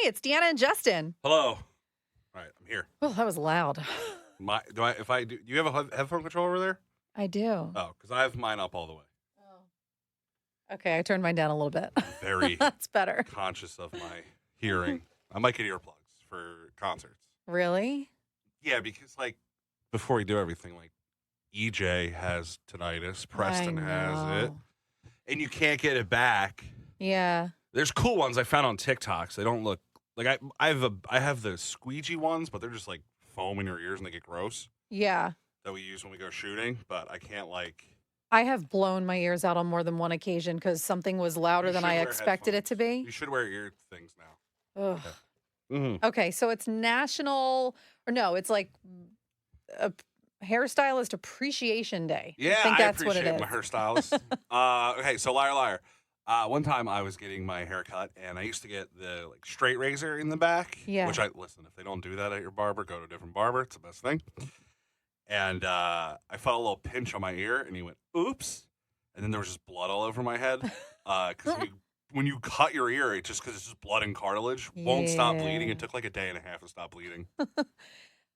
it's Deanna and Justin. Hello. All right, I'm here. Oh, that was loud. Do you have a headphone control over there? I do. Oh, because I have mine up all the way. Oh. Okay, I turned mine down a little bit. Very That's better. conscious of my hearing. I might get earplugs for concerts. Really? Yeah, because before we do everything, EJ has tinnitus, Preston has it, and you can't get it back. Yeah. There's cool ones I found on TikToks. They don't look like I have the squeegee ones, but they're just foam in your ears and they get gross. Yeah. That we use when we go shooting, but I can't I have blown my ears out on more than one occasion because something was louder than I expected it to be. You should wear ear things now. Ugh. Okay. Mm-hmm. Okay, so it's it's a Hairstylist Appreciation Day. Yeah, I think that's appreciate what it is. my hairstylist. Okay, so liar. One time I was getting my hair cut, and I used to get the straight razor in the back. Yeah. Which listen, if they don't do that at your barber, go to a different barber. It's the best thing. And I felt a little pinch on my ear, and he went, "Oops!" And then there was just blood all over my head. Because when you cut your ear, because it's just blood and cartilage, won't stop bleeding. It took a day and a half to stop bleeding.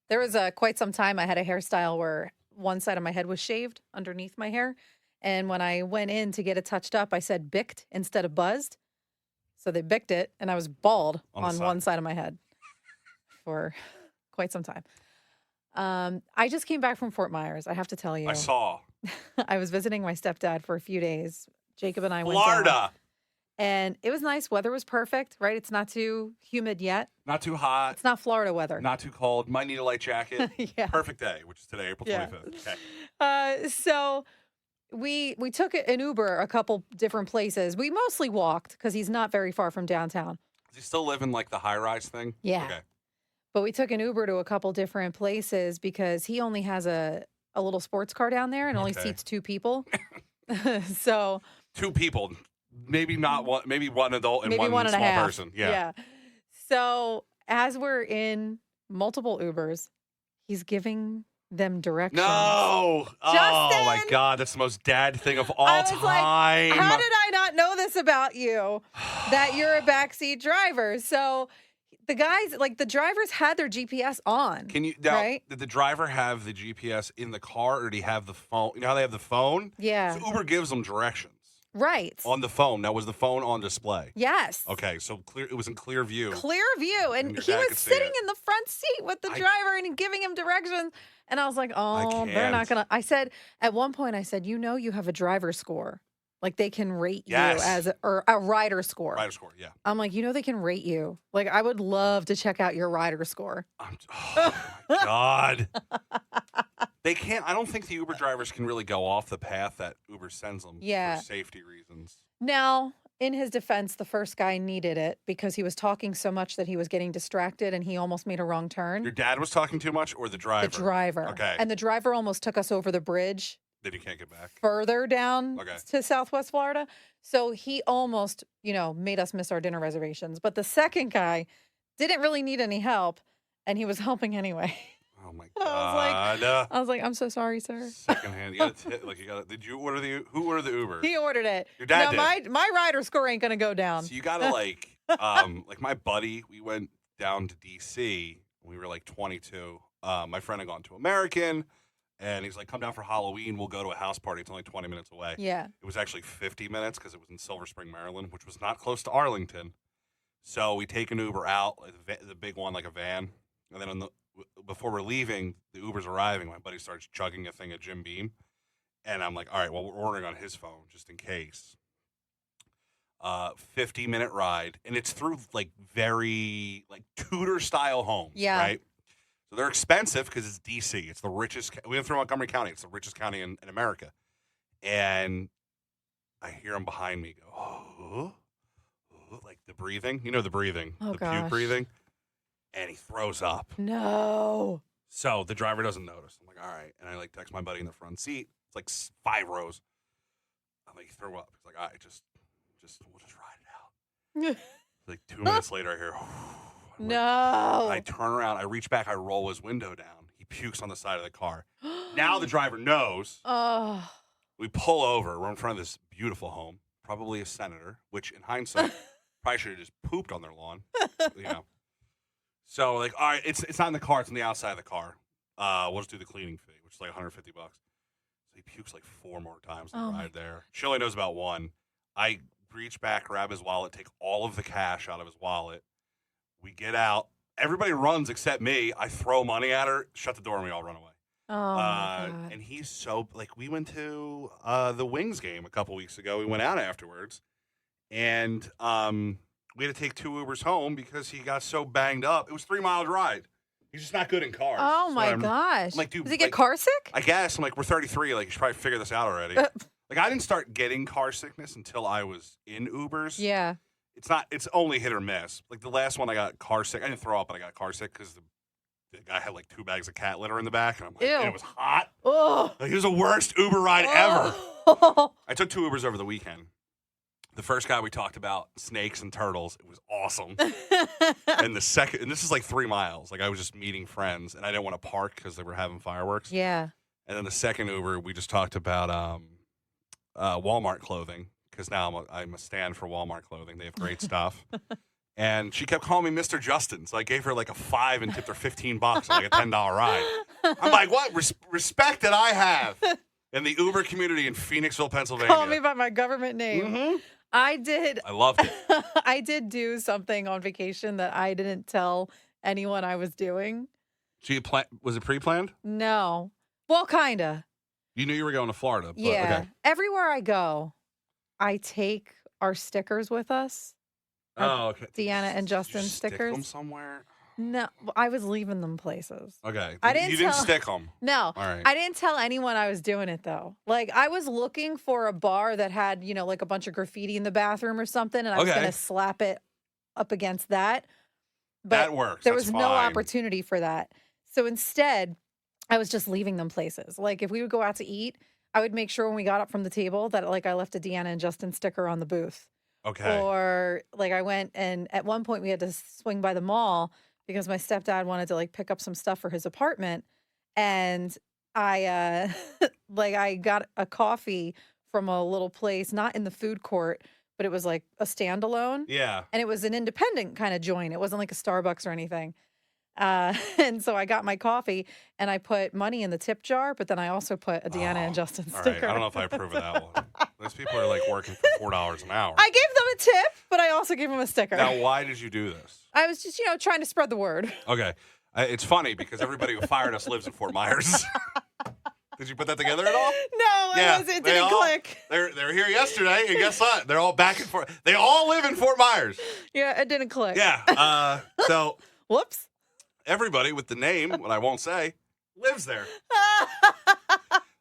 There was quite some time I had a hairstyle where one side of my head was shaved underneath my hair. And when I went in to get it touched up, I said bicked instead of buzzed. So they bicked it, and I was bald on one side of my head for quite some time. I just came back from Fort Myers, I have to tell you. I saw. I was visiting my stepdad for a few days. Jacob and I went Florida. down. And it was nice. Weather was perfect, right? It's not too humid yet. Not too hot. It's not Florida weather. Not too cold. Might need a light jacket. Yeah. Perfect day, which is today, April 25th. Okay. So we took an Uber a couple different places. We mostly walked because he's not very far from downtown. Does he still live in the high-rise thing? Yeah. Okay. But we took an Uber to a couple different places because he only has a little sports car down there and only seats two people. So 2 people. Maybe not one, maybe one adult and maybe one and a small half. person. Yeah. So as we're in multiple Ubers, he's giving them directions. No. Justin! Oh, my God. That's the most dad thing of all I was time. like, how did I not know this about you? That you're a backseat driver. So the guys, the drivers had their GPS on. Did the driver have the GPS in the car, or did he have the phone? You know how they have the phone? Yeah. So Uber gives them directions. Right. On the phone. Now, was the phone on display? Yes. Okay, so it was in clear view. Clear view. And your he dad was could see sitting it. in the front seat with the driver and giving him directions. And I was like, oh, they're can't. not going to. At one point, I said, you have a driver score. They can rate you Yes. or a rider score. Rider score, yeah. I'm like, they can rate you. I would love to check out your rider score. Oh, my God. They can't. I don't think the Uber drivers can really go off the path that Uber sends them for safety reasons. Now, in his defense, the first guy needed it because he was talking so much that he was getting distracted and he almost made a wrong turn. Your dad was talking too much, or the driver? The driver. Okay. And the driver almost took us over the bridge. Then you can't get back. Further down Okay. to Southwest Florida. So he almost, made us miss our dinner reservations. But the second guy didn't really need any help, and he was helping anyway. Oh my God! I was like, I'm so sorry, sir. Secondhand. You got Did you order who ordered the Uber? He ordered it. Your dad did. My rider score ain't gonna go down. So you gotta my buddy. We went down to DC when we were 22. My friend had gone to American. And he's like, come down for Halloween. We'll go to a house party. It's only 20 minutes away. Yeah. It was actually 50 minutes because it was in Silver Spring, Maryland, which was not close to Arlington. So we take an Uber out, the big one, like a van. And then before we're leaving, the Uber's arriving. My buddy starts chugging a thing of Jim Beam. And I'm like, all right, well, we're ordering on his phone just in case. 50-minute ride. And it's through very Tudor-style homes, right? So they're expensive because it's D.C. It's the richest. We went through Montgomery County. It's the richest county in America. And I hear him behind me go, oh, the breathing. You know the breathing. Oh, the puke breathing. And he throws up. No. So the driver doesn't notice. I'm like, all right. And I text my buddy in the front seat. It's 5 rows. I'm like, he threw up. He's like, all right, we'll just ride it out. 2 minutes later, I hear, no. I turn around, I reach back, I roll his window down. He pukes on the side of the car. Now the driver knows. Oh. We pull over. We're in front of this beautiful home, probably a senator, which in hindsight, Probably should have just pooped on their lawn. You know. So like, all right, it's not in the car. It's on the outside of the car. We'll just do the cleaning fee, which is like $150. So he pukes like 4 more times on the ride there. She only knows about 1. I reach back, grab his wallet, take all of the cash out of his wallet. We get out. Everybody runs except me. I throw money at her, shut the door, and we all run away. Oh, my God. And he's so, like, we went to the Wings game a couple weeks ago. We went out afterwards, and we had to take 2 Ubers home because he got so banged up. It was a 3-mile ride. He's just not good in cars. Oh, my gosh. I'm like, dude, does he get car sick? I guess. I'm like, we're 33. Like, you should probably figure this out already. Like, I didn't start getting car sickness until I was in Ubers. Yeah. It's only hit or miss. Like, the last one I got car sick. I didn't throw up, but I got car sick because the guy had like 2 bags of cat litter in the back. And I'm like, and it was hot. Oh. Like, it was the worst Uber ride ever. I took 2 Ubers over the weekend. The first guy we talked about, snakes and turtles. It was awesome. And the second, and this is like 3 miles. Like, I was just meeting friends, and I didn't want to park because they were having fireworks. Yeah. And then the second Uber, we just talked about Walmart clothing, because now I'm a stand for Walmart clothing. They have great stuff. And she kept calling me Mr. Justin, so I gave her like a 5 and tipped her $15 on like a $10 ride. I'm like, what respect that I have in the Uber community in Phoenixville, Pennsylvania? Call me by my government name. Mm-hmm. I loved it. I did do something on vacation that I didn't tell anyone I was doing. So was it pre-planned? No. Well, kind of. You knew you were going to Florida. But, yeah. Okay. Everywhere I go, I take our stickers with us. Oh, okay. Deanna and Justin stickers. stickers. Stick them somewhere? No, I was leaving them places. Okay. You didn't stick them. No. All right. I didn't tell anyone I was doing it, though. Like, I was looking for a bar that had, like a bunch of graffiti in the bathroom or something, and I was going to slap it up against that. But that works. There That's was fine. no opportunity for that. So instead, I was just leaving them places. Like, if we would go out to eat, I would make sure when we got up from the table that, like, I left a Deanna and Justin sticker on the booth. Okay. Or, like, I went and at one point we had to swing by the mall because my stepdad wanted to, like, pick up some stuff for his apartment. And I, I got a coffee from a little place, not in the food court, but it was, like, a standalone. Yeah. And it was an independent kind of joint. It wasn't like a Starbucks or anything. And so I got my coffee and I put money in the tip jar, but then I also put a Deanna and Justin sticker. Right. I don't know if I approve of that one. Those people are like working for $4 an hour. I gave them a tip, but I also gave them a sticker. Now, why did you do this? I was just, trying to spread the word. Okay. It's funny because everybody who fired us lives in Fort Myers. Did you put that together at all? No, it didn't click. They're here yesterday, and guess what? They're all back and forth. They all live in Fort Myers. Yeah, it didn't click. Yeah. So whoops. Everybody with the name, what I won't say, lives there.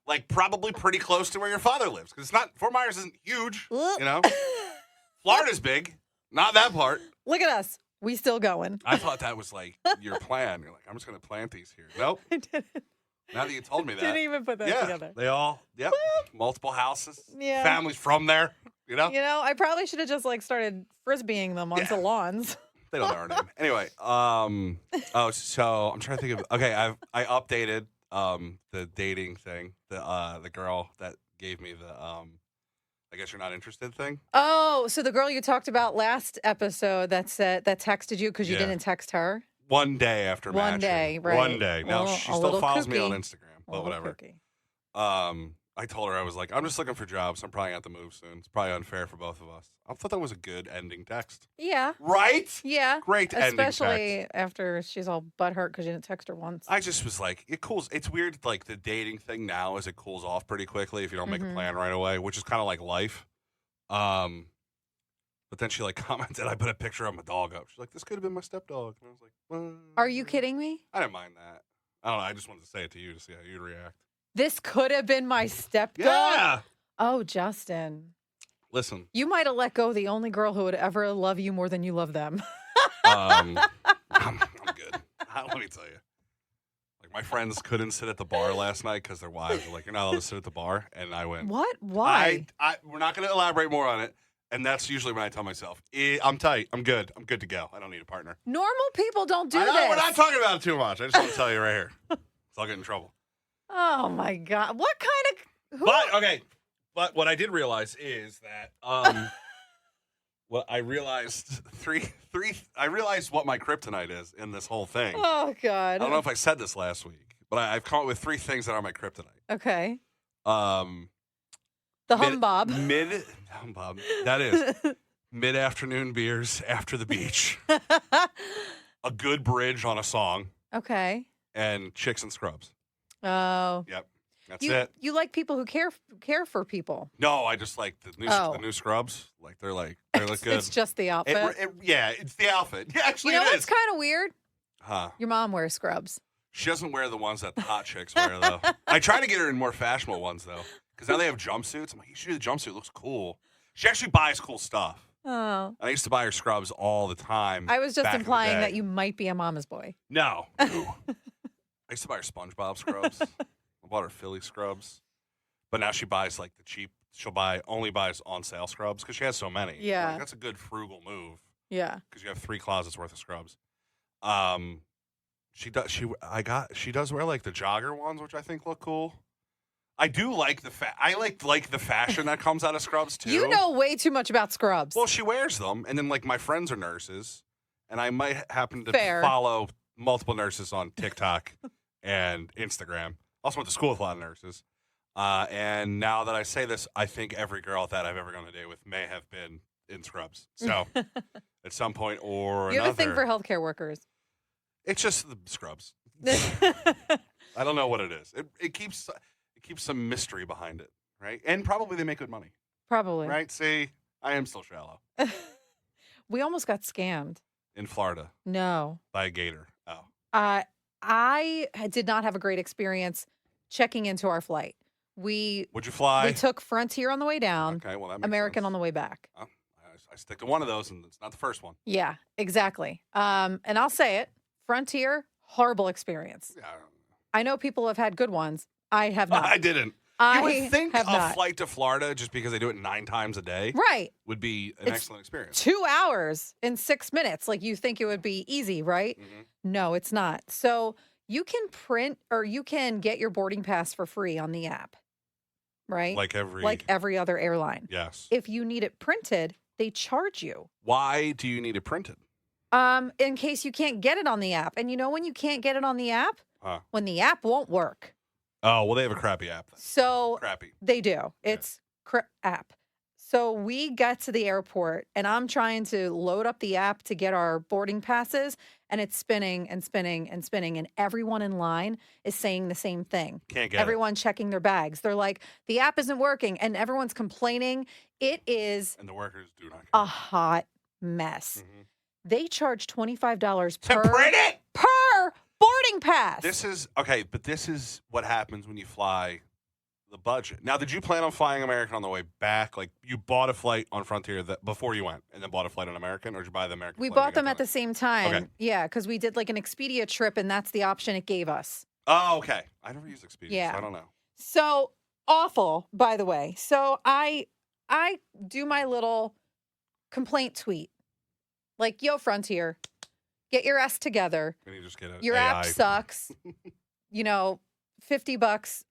Like probably pretty close to where your father lives, because Fort Myers isn't huge, Florida's big, not that part. Look at us. We still going. I thought that was like your plan. You're like, I'm just going to plant these here. Nope. I didn't. Now that you told me that. Didn't even put that together. They all, multiple houses, yeah. Families from there, I probably should have just like started frisbeeing them onto lawns. They don't know our name. Anyway, so I'm trying to think of, okay, I updated the dating thing, the girl that gave me the I guess you're not interested thing. Oh, so the girl you talked about last episode that texted you because you didn't text her? One day after matching. One day, right. One day. Now, she still follows me on Instagram, but whatever. Kooky. I told her, I was like, I'm just looking for jobs. I'm probably going to have to move soon. It's probably unfair for both of us. I thought that was a good ending text. Yeah. Right? Yeah. Great ending text. Especially after she's all butthurt because you didn't text her once. I just was like, it cools. It's weird, like the dating thing now is it cools off pretty quickly if you don't make a plan right away, which is kind of like life. But then she like commented, I put a picture of my dog up. She's like, this could have been my stepdog. And I was like, well, are you kidding me? I didn't mind that. I don't know. I just wanted to say it to you to see how you'd react. This could have been my stepdog? Yeah. Oh, Justin. Listen. You might have let go the only girl who would ever love you more than you love them. I'm good. Let me tell you. Like, my friends couldn't sit at the bar last night because their wives were like, you're not allowed to sit at the bar. And I went, what? Why? We're not going to elaborate more on it. And that's usually when I tell myself, I'm tight. I'm good. I'm good to go. I don't need a partner. Normal people don't do this. We're not talking about it too much. I just want to tell you right here. So I'll get in trouble. Oh, my God. What kind of... But what I did realize is that Well, I realized I realized what my kryptonite is in this whole thing. Oh, God. I don't know if I said this last week, but I've come up with 3 things that are my kryptonite. Okay. Um, The humbob. Humbub. That is mid-afternoon beers after the beach, a good bridge on a song, Okay. and chicks and scrubs. Oh. Yep, that's it. You like people who care for people. No, I just like the new scrubs. Like they look good. It's just the outfit. Yeah, it's the outfit. Yeah, actually, you know it what's is. kind of weird? Huh? Your mom wears scrubs. She doesn't wear the ones that the hot chicks wear, though. I try to get her in more fashionable ones, though, because now they have jumpsuits. I'm like, you should do the jumpsuit. It looks cool. She actually buys cool stuff. Oh. I used to buy her scrubs all the time. I was just back in the implying day. that you might be a mama's boy. No. I used to buy her SpongeBob scrubs. I bought her Philly scrubs. But now she buys like the cheap. Only buys on sale scrubs because she has so many. Yeah. Like, that's a good frugal move. Yeah. Because you have 3 closets worth of scrubs. She does wear like the jogger ones, which I think look cool. I do like I like the fashion that comes out of scrubs too. You know way too much about scrubs. Well, she wears them, and then like my friends are nurses, and I might happen to Fair. follow multiple nurses on TikTok and Instagram. Also went to school with a lot of nurses. And now that I say this, I think every girl that I've ever gone on a date with may have been in scrubs. So at some point or you another. have a thing for healthcare workers. It's just the scrubs. I don't know what it is. It keeps some mystery behind it, right? And probably they make good money. Probably. Right? See, I am still shallow. We almost got scammed. In Florida. No. By a gator. Oh. I did not have a great experience checking into our flight. Would you fly? We took Frontier on the way down. Okay, well that makes American sense. on the way back. I stick to one of those, and it's not the first one. Yeah, exactly. And I'll say it, Frontier, horrible experience. Yeah, I know people have had good ones. I have not. I didn't. I you would think have a not. flight to Florida, just because they do it 9 times a day, Right, would be an It's excellent experience. 2 hours in 6 minutes. Like you think it would be easy, right? Mm-hmm. No, it's not. So you can print or you can get your boarding pass for free on the app, right? Like every other airline. Yes. If you need it printed, they charge you. Why do you need it printed? In case you can't get it on the app. And you know when you can't get it on the app? Huh. When the app won't work. Oh, well, they have a crappy app then. So Crappy. they do. It's app. So we get to the airport and I'm trying to load up the app to get our boarding passes and it's spinning and spinning and spinning. And everyone in line is saying the same thing. Can't get Everyone checking their bags. They're like, the app isn't working and everyone's complaining. It is And the workers do not. a hot mess. Mm-hmm. They charge $25 To print it? per boarding pass. This is what happens when you fly the budget. Now, did you plan on flying American on the way back? Like you bought a flight on Frontier before you went, and then bought a flight on American, or did you buy the American? We flight bought them at the same time. Okay. Yeah, because we did like an Expedia trip, and that's the option it gave us. Oh, okay. I never used Expedia, Yeah. so I don't know. So awful, by the way. So I do my little complaint tweet, like, "Yo, Frontier, get your S together. Can you just get Your AI? app sucks. $50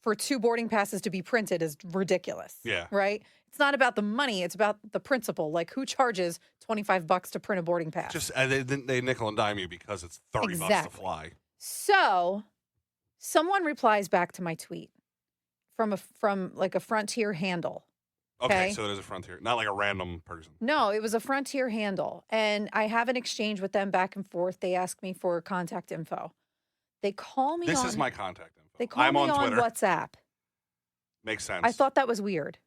for 2 boarding passes to be printed is ridiculous. Yeah. Right? It's not about the money. It's about the principle. Like, who charges $25 to print a boarding pass? Just they nickel and dime you because it's $30 to Exactly. fly. So someone replies back to my tweet from a Frontier handle. Okay, Okay. so it is a Frontier, not like a random person. No, it was a Frontier handle. And I have an exchange with them back and forth. They ask me for contact info. They call me This on, is my contact info. They call I'm me on on Twitter. WhatsApp. Makes sense. I thought that was weird.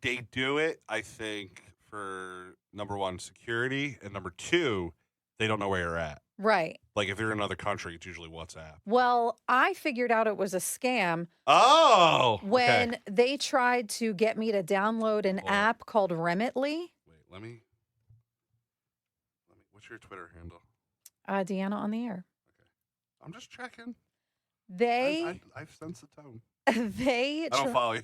They do it, I think, for number 1, security, and number 2, they don't know where you're at. Right. Like if you're in another country, it's usually WhatsApp. Well, I figured out it was a scam Oh, when okay. they tried to get me to download an Hold on. app called Remitly. Wait, let me. What's your Twitter handle? Deanna on the air. I'm just checking. They I've sensed the tone. they I don't tri- follow you.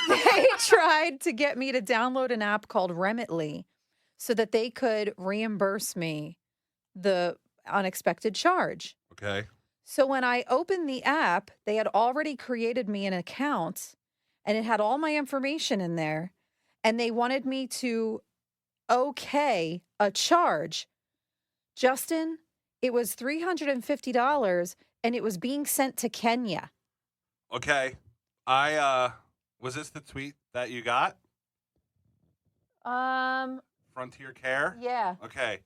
they tried to get me to download an app called Remitly so that they could reimburse me the unexpected charge. Okay. So when I opened the app, they had already created me an account and it had all my information in there. and they wanted me to okay a charge. Justin, it was $350 and it was being sent to Kenya. Okay. Was this the tweet that you got? Frontier Care? Yeah. Okay.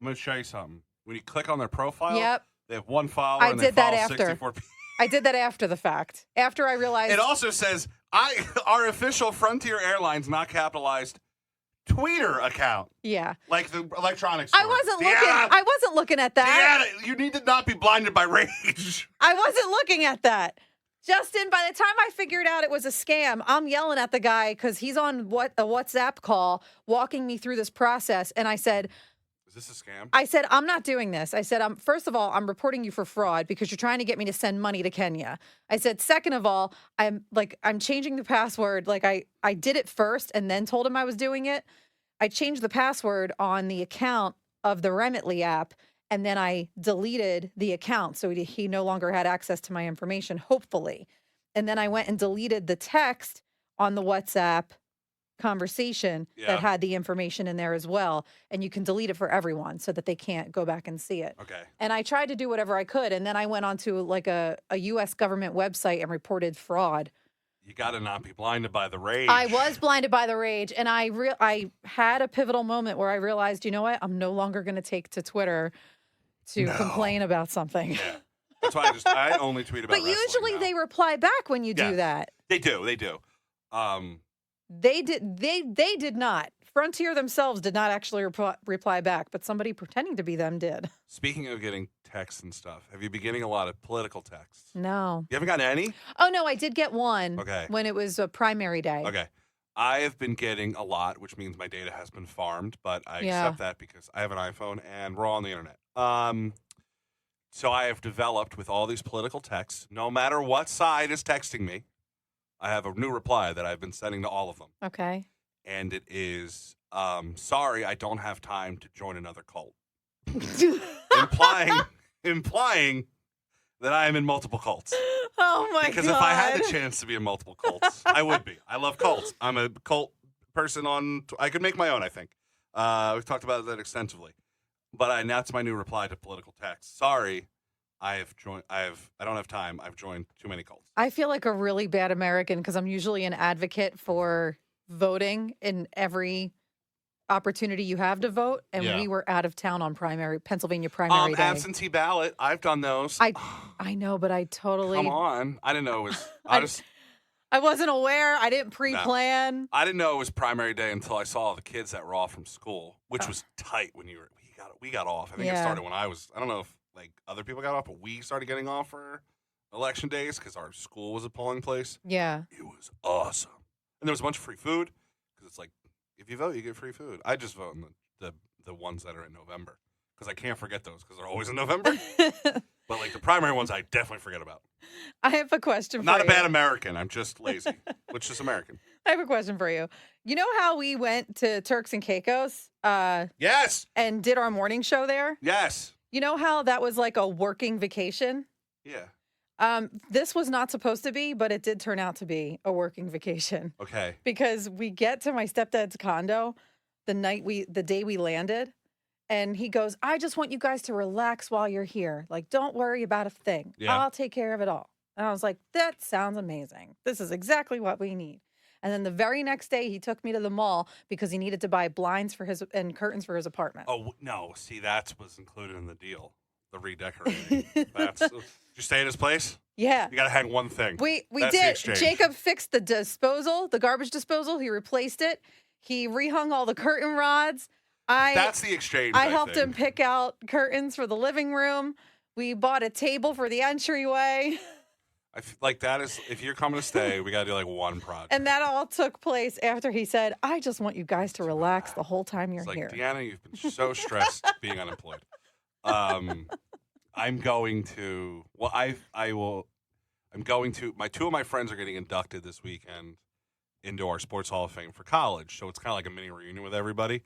I'm going to show you something. When you click on their profile, Yep. they have one follower I and did they that follow after. 64 people. I did that after the fact. After I realized. It also says, our official Frontier Airlines, not capitalized, Tweeter account. Yeah. Like the electronics store. I wasn't looking at that. Deanna, you need to not be blinded by rage. I wasn't looking at that. Justin, by the time I figured out it was a scam, I'm yelling at the guy because he's on a WhatsApp call walking me through this process. And I said, is this a scam? I said, I'm not doing this. I said, first of all, I'm reporting you for fraud because you're trying to get me to send money to Kenya. I said, second of all, I'm changing the password. Like I did it first and then told him I was doing it. I changed the password on the account of the Remitly app, and then I deleted the account so he no longer had access to my information, hopefully. And then I went and deleted the text on the WhatsApp conversation that had the information in there as well. And you can delete it for everyone so that they can't go back and see it. Okay. And I tried to do whatever I could. And then I went onto like a U.S. government website and reported fraud. You got to not be blinded by the rage. I was blinded by the rage. And I had a pivotal moment where I realized, you know what? I'm no longer going to take to Twitter to complain about something. Yeah. That's why I only tweet about But usually they reply back when you do that. They do. They did not. Frontier themselves did not actually reply back, but somebody pretending to be them did. Speaking of getting texts and stuff, have you been getting a lot of political texts? No. You haven't gotten any? Oh, no, I did get one Okay. when it was a primary day. Okay. I have been getting a lot, which means my data has been farmed, but I accept that because I have an iPhone and we're all on the internet. So I have developed with all these political texts, no matter what side is texting me, I have a new reply that I've been sending to all of them. Okay. And it is, sorry, I don't have time to join another cult. implying that I am in multiple cults. Oh, my God. Because if I had the chance to be in multiple cults, I would be. I love cults. I'm a cult person I could make my own, I think. We've talked about that extensively. But that's my new reply to political text. Sorry, I don't have time. I've joined too many cults. I feel like a really bad American because I'm usually an advocate for voting in every opportunity you have to vote. And we were out of town on Pennsylvania primary day. Absentee ballot. I've done those. I know, but I totally. Come on. I didn't know it was. I wasn't aware. I didn't pre-plan. No. I didn't know it was primary day until I saw all the kids that were off from school, which was tight when we got off. I think it started when I don't know if like other people got off, but we started getting off for election days because our school was a polling place. Yeah. It was awesome. And there was a bunch of free food because it's like, if you vote, you get free food. I just vote in the ones that are in November because I can't forget those because they're always in November. But like the primary ones, I definitely forget about. I have a question for you. I'm not a bad American. I'm just lazy, which is American. I have a question for you. You know how we went to Turks and Caicos? Yes. And did our morning show there? Yes. You know how that was like a working vacation? Yeah. This was not supposed to be, but it did turn out to be a working vacation. Okay. Because we get to my stepdad's condo the day we landed, and he goes, I just want you guys to relax while you're here. Like, don't worry about a thing. Yeah. I'll take care of it all. And I was like, that sounds amazing. This is exactly what we need. And then the very next day, he took me to the mall because he needed to buy blinds and curtains for his apartment. Oh, no. See, that was included in the deal. The redecorating. Did you stay at his place? Yeah. You got to hang one thing. We did. Jacob fixed the garbage disposal. He replaced it. He rehung all the curtain rods. That's the exchange. I helped him pick out curtains for the living room. We bought a table for the entryway. I feel like that is, if you're coming to stay, we got to do like one project. And that all took place after he said, I just want you guys to relax the whole time you're here. Deanna, you've been so stressed being unemployed. I'm going to, two of my friends are getting inducted this weekend into our Sports Hall of Fame for college. So it's kind of like a mini reunion with everybody.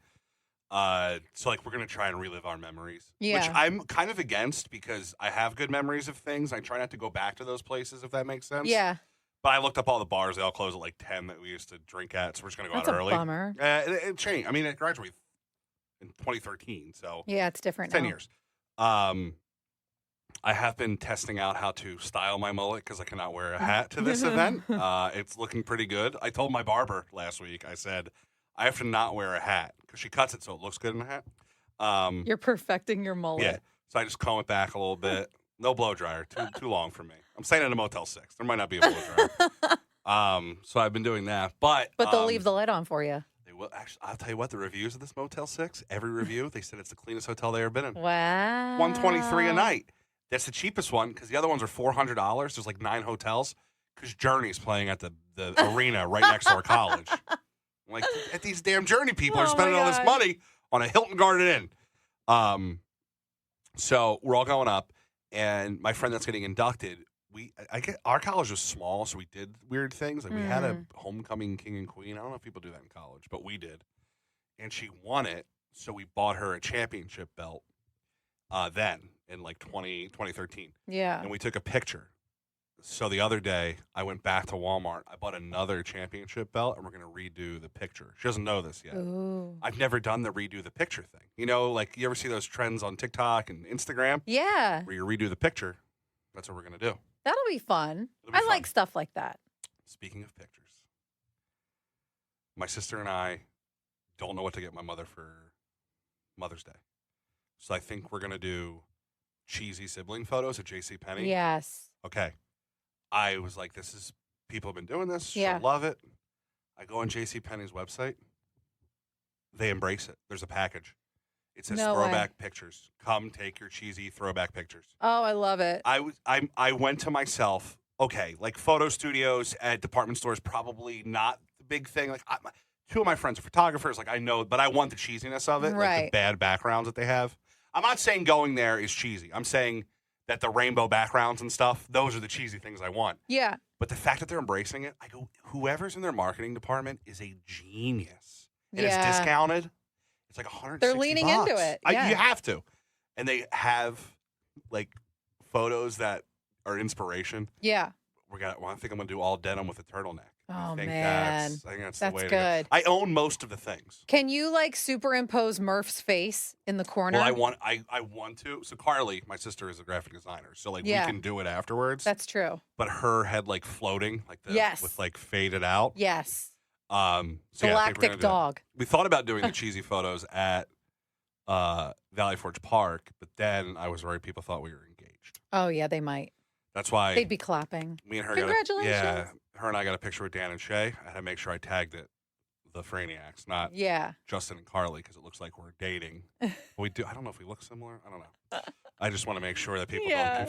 So like we're going to try and relive our memories, which I'm kind of against because I have good memories of things. I try not to go back to those places, if that makes sense. Yeah. But I looked up all the bars. They all close at like 10 that we used to drink at, so we're just going to go That's out a early. bummer. It changed. I mean, it graduated in 2013, so Yeah, it's different 10 now. years. I have been testing out how to style my mullet because I cannot wear a hat to this event. It's looking pretty good. I told my barber last week, I said, I have to not wear a hat because she cuts it so it looks good in a hat. You're perfecting your mullet. Yeah, so I just comb it back a little bit. No blow dryer, too long for me. I'm staying in a Motel 6. There might not be a blow dryer. So I've been doing that. But they'll leave the light on for you. They will. Actually, I'll tell you what, the reviews of this Motel 6, every review, they said it's the cleanest hotel they've ever been in. Wow. $123 a night. That's the cheapest one because the other ones are $400. There's like 9 hotels because Journey's playing at the arena right next to our college. I'm like, these damn Journey people are spending all this money on a Hilton Garden Inn. So we're all going up, and my friend that's getting inducted, our college was small, so we did weird things. Like we had a homecoming king and queen. I don't know if people do that in college, but we did. And she won it, so we bought her a championship belt then in like 2013. Yeah. And we took a picture. So the other day, I went back to Walmart. I bought another championship belt, and we're going to redo the picture. She doesn't know this yet. Ooh. I've never done the redo the picture thing. You know, like you ever see those trends on TikTok and Instagram? Yeah. Where you redo the picture. That's what we're going to do. That'll be fun. It'll be fun. Like stuff like that. Speaking of pictures, my sister and I don't know what to get my mother for Mother's Day. So I think we're going to do cheesy sibling photos at JCPenney. Yes. Okay. I was like, people have been doing this. Yeah. She'll love it. I go on JCPenney's website. They embrace it. There's a package. It says throwback pictures. Come take your cheesy throwback pictures. Oh, I love it. I went to myself, okay, like photo studios at department stores, probably not the big thing. Like 2 of my friends are photographers. Like I know, but I want the cheesiness of it. Right. Like the bad backgrounds that they have. I'm not saying going there is cheesy. I'm saying that the rainbow backgrounds and stuff, those are the cheesy things I want. Yeah. But the fact that they're embracing it, I go, whoever's in their marketing department is a genius. And Yeah. it's discounted. It's like $160. They're leaning into it. Yeah. You have to. And they have like photos that are inspiration. Yeah. I think I'm going to do all denim with a turtneck. Oh, I think man. that's That's the way good. to go. I own most of the things. Can you like superimpose Murph's face in the corner? Well, I want to. So Carly, my sister, is a graphic designer. So like we can do it afterwards. That's true. But her head like floating, like with like faded out. Yes. So yeah, I think we're Galactic gonna do dog. that. We thought about doing the cheesy photos at Valley Forge Park, but then I was worried people thought we were engaged. Oh yeah, they might. That's why They'd be clapping. me and her Congratulations. her and I got a picture with Dan and Shay. I had to make sure I tagged it the Franiacs, not Justin and Carly, because it looks like we're dating. But we do. I don't know if we look similar. I don't know. I just want to make sure that people don't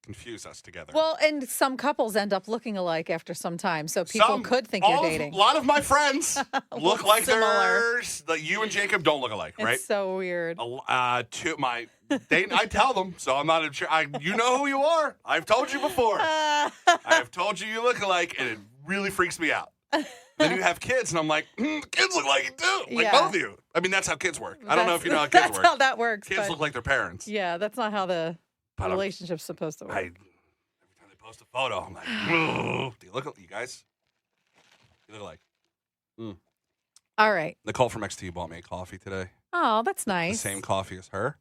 confuse us together. Well, and some couples end up looking alike after some time, so people could think you're dating. A lot of my friends look like similar. You and Jacob don't look alike, right? It's so weird. I tell them, so I'm not sure. You know who you are. I've told you before. I have told you look alike, and it really freaks me out. Then you have kids, and I'm like, kids look like you do. Like both of you. I mean, that's how kids work. I don't know if you know how kids work. That's how that works. Kids look like their parents. Yeah, that's not how the relationship's supposed to work. Every time they post a photo, I'm like, do you look you guys? You look alike. All right. Nicole from XT bought me a coffee today. Oh, that's nice. The same coffee as her.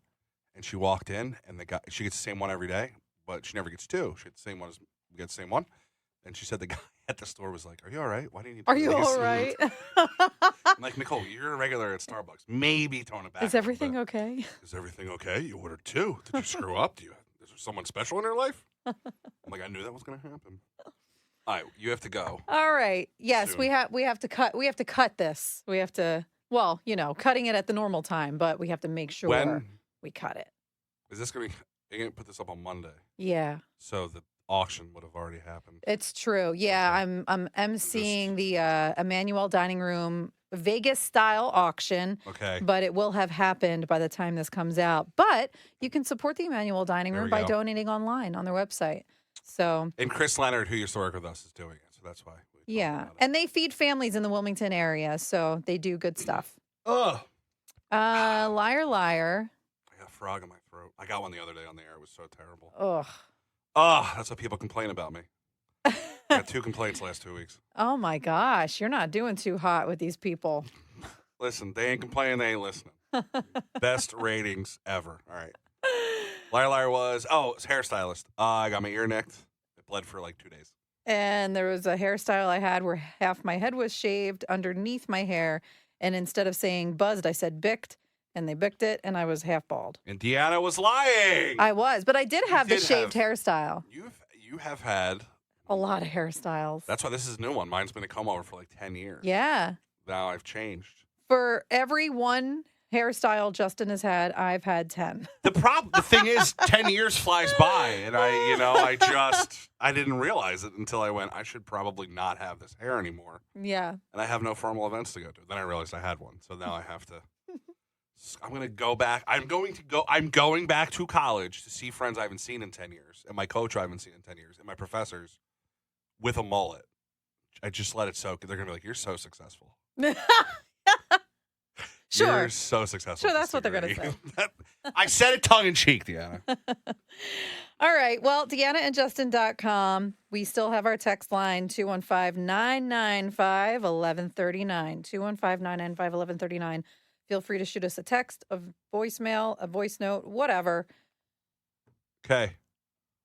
And she walked in, and she gets the same one every day, but she never gets 2. She gets the same one we get the same one. And she said the guy at the store was like, "Are you all right? Why do you need?" Are you all right? I'm like, Nicole, you're a regular at Starbucks. Maybe tone it back. Is everything okay? Is everything okay? You ordered 2. Did you screw up? Is there someone special in your life? I'm like, I knew that was going to happen. All right, you have to go. All right. Yes, soon. we have to cut. We have to cut this. We have to. Well, cutting it at the normal time, but we have to make sure we cut it. Is this going to be? You're going to put this up on Monday. Yeah. So the auction would have already happened. It's true. Yeah, I'm emceeing the Emmanuel Dining Room Vegas style auction. Okay. But it will have happened by the time this comes out. But you can support the Emmanuel Dining Room by donating online on their website. So. And Chris Leonard, who used to work with us, is doing it. So that's why. Yeah, and they feed families in the Wilmington area, so they do good stuff. Ugh. Liar, liar. I got a frog in my throat. I got one the other day on the air. It was so terrible. Ugh. That's what people complain about me. I got 2 complaints last 2 weeks. Oh my gosh, you're not doing too hot with these people. Listen, they ain't complaining, they ain't listening. Best ratings ever. All right. Liar was, it's hairstylist. I got my ear nicked. It bled for like 2 days. And there was a hairstyle I had where half my head was shaved underneath my hair. And instead of saying buzzed, I said bicked. And they bicked it, and I was half bald. And Deanna was lying. I was, but I did have the shaved hairstyle. You have had a lot of hairstyles. That's why this is a new one. Mine's been a comb over for like 10 years. Yeah. Now I've changed. For every one hairstyle Justin has had, I've had 10. The thing is, 10 years flies by, and I didn't realize it until I went, I should probably not have this hair anymore. Yeah. And I have no formal events to go to. Then I realized I had one. So now I have to. I'm going to go back. I'm going back to college to see friends I haven't seen in 10 years, and my coach I haven't seen in 10 years, and my professors with a mullet. I just let it soak. They're going to be like, you're so successful. Sure. You're so successful. Sure, that's what they're going to say. I said it tongue in cheek, Deanna. All right. Well, DeannaandJustin.com. We still have our text line, 215-995-1139. 215-995-1139. Feel free to shoot us a text, a voicemail, a voice note, whatever. Okay.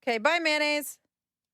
Okay. Bye, mayonnaise.